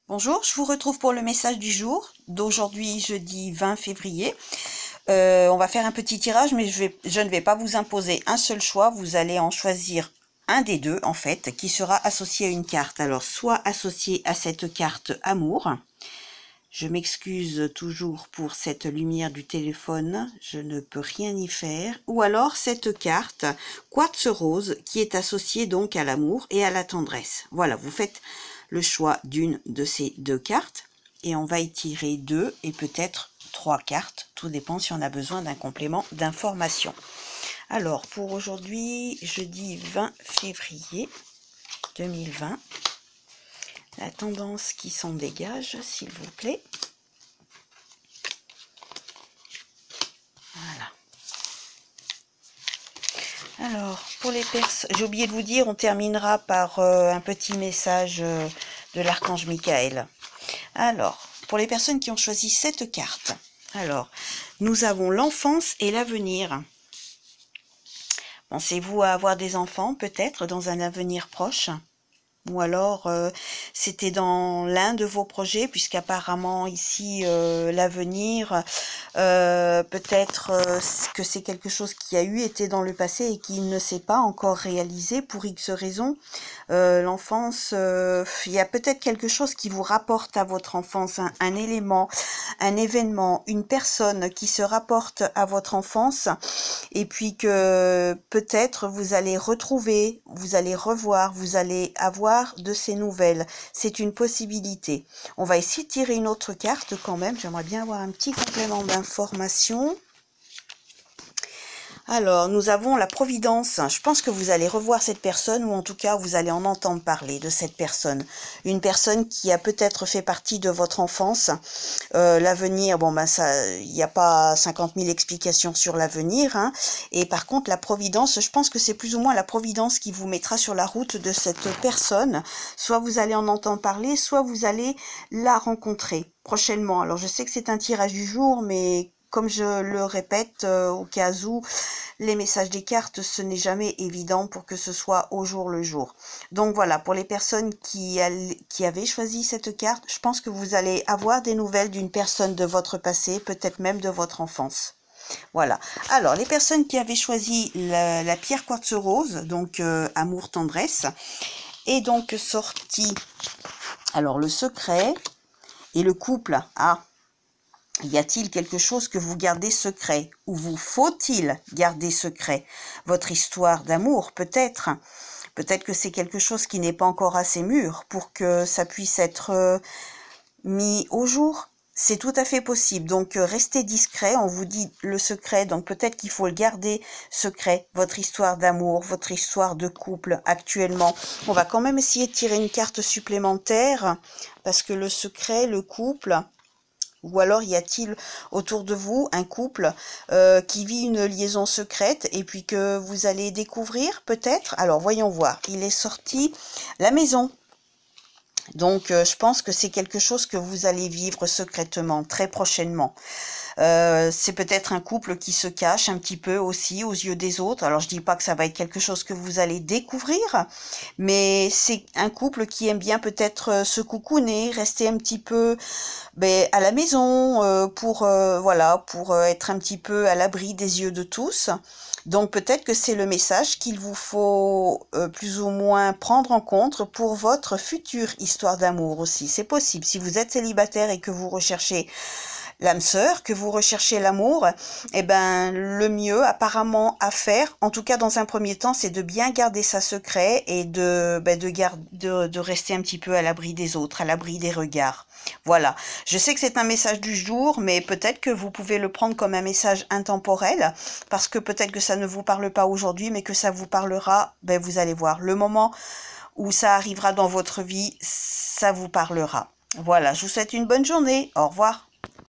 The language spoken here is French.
Bonjour, je vous retrouve pour le message du jour d'aujourd'hui, jeudi 20 février. On va faire un petit tirage, mais je ne vais pas vous imposer un seul choix. Vous allez en choisir un des deux, en fait, qui sera associé à une carte. Alors, soit associé à cette carte amour. Je m'excuse toujours pour cette lumière du téléphone, je ne peux rien y faire. Ou alors cette carte quartz rose qui est associée donc à l'amour et à la tendresse. Voilà, vous faites le choix d'une de ces deux cartes et on va y tirer deux et peut-être trois cartes. Tout dépend si on a besoin d'un complément d'information. Alors pour aujourd'hui, jeudi 20 février 2020. La tendance qui s'en dégage, s'il vous plaît. Voilà. Alors, pour les personnes, j'ai oublié de vous dire, on terminera par un petit message de l'archange Michael. Alors, pour les personnes qui ont choisi cette carte, alors, nous avons l'enfance et l'avenir. Pensez-vous à avoir des enfants, peut-être, dans un avenir proche ? Ou alors c'était dans l'un de vos projets, puisqu'apparemment ici l'avenir, peut-être que c'est quelque chose qui a été dans le passé et qui ne s'est pas encore réalisé pour X raisons. L'enfance, il y a peut-être quelque chose qui vous rapporte à votre enfance, un élément, un événement, une personne qui se rapporte à votre enfance, et puis que peut-être vous allez retrouver, vous allez revoir, vous allez avoir de ces nouvelles. C'est une possibilité. On va essayer de tirer une autre carte quand même. J'aimerais bien avoir un petit complément d'information. Alors, nous avons la providence. Je pense que vous allez revoir cette personne, ou en tout cas, vous allez en entendre parler de cette personne. Une personne qui a peut-être fait partie de votre enfance. L'avenir, bon, ben ça, il n'y a pas 50 000 explications sur l'avenir. Hein. Et par contre, la providence, je pense que c'est plus ou moins la providence qui vous mettra sur la route de cette personne. Soit vous allez en entendre parler, soit vous allez la rencontrer prochainement. Alors, je sais que c'est un tirage du jour, mais comme je le répète, au cas où, les messages des cartes, ce n'est jamais évident pour que ce soit au jour le jour. Donc voilà, pour les personnes qui avaient choisi cette carte, je pense que vous allez avoir des nouvelles d'une personne de votre passé, peut-être même de votre enfance. Voilà. Alors, les personnes qui avaient choisi la pierre quartz rose, donc amour, tendresse, est donc sorti, alors le secret et le couple. Ah, y a-t-il quelque chose que vous gardez secret? Ou vous faut-il garder secret? Votre histoire d'amour, peut-être. Peut-être que c'est quelque chose qui n'est pas encore assez mûr pour que ça puisse être mis au jour. C'est tout à fait possible. Donc, restez discret. On vous dit le secret. Donc, peut-être qu'il faut le garder secret. Votre histoire d'amour, votre histoire de couple actuellement. On va quand même essayer de tirer une carte supplémentaire parce que le secret, le couple... Ou alors y a-t-il autour de vous un couple qui vit une liaison secrète et puis que vous allez découvrir peut-être? Alors voyons voir, il est sorti la maison. Donc je pense que c'est quelque chose que vous allez vivre secrètement très prochainement. C'est peut-être un couple qui se cache un petit peu aussi aux yeux des autres. Alors je dis pas que ça va être quelque chose que vous allez découvrir, mais c'est un couple qui aime bien peut-être se coucouner, rester un petit peu à la maison pour voilà, pour être un petit peu à l'abri des yeux de tous. Donc peut-être que c'est le message qu'il vous faut plus ou moins prendre en compte pour votre future histoire d'amour aussi. C'est possible. Si vous êtes célibataire et que vous recherchez l'âme sœur, que vous recherchez l'amour, eh ben le mieux apparemment à faire, en tout cas dans un premier temps, c'est de bien garder ça secret et de rester un petit peu à l'abri des autres, à l'abri des regards. Voilà, je sais que c'est un message du jour, mais peut-être que vous pouvez le prendre comme un message intemporel, parce que peut-être que ça ne vous parle pas aujourd'hui, mais que ça vous parlera, vous allez voir, le moment où ça arrivera dans votre vie, ça vous parlera. Voilà, je vous souhaite une bonne journée, au revoir.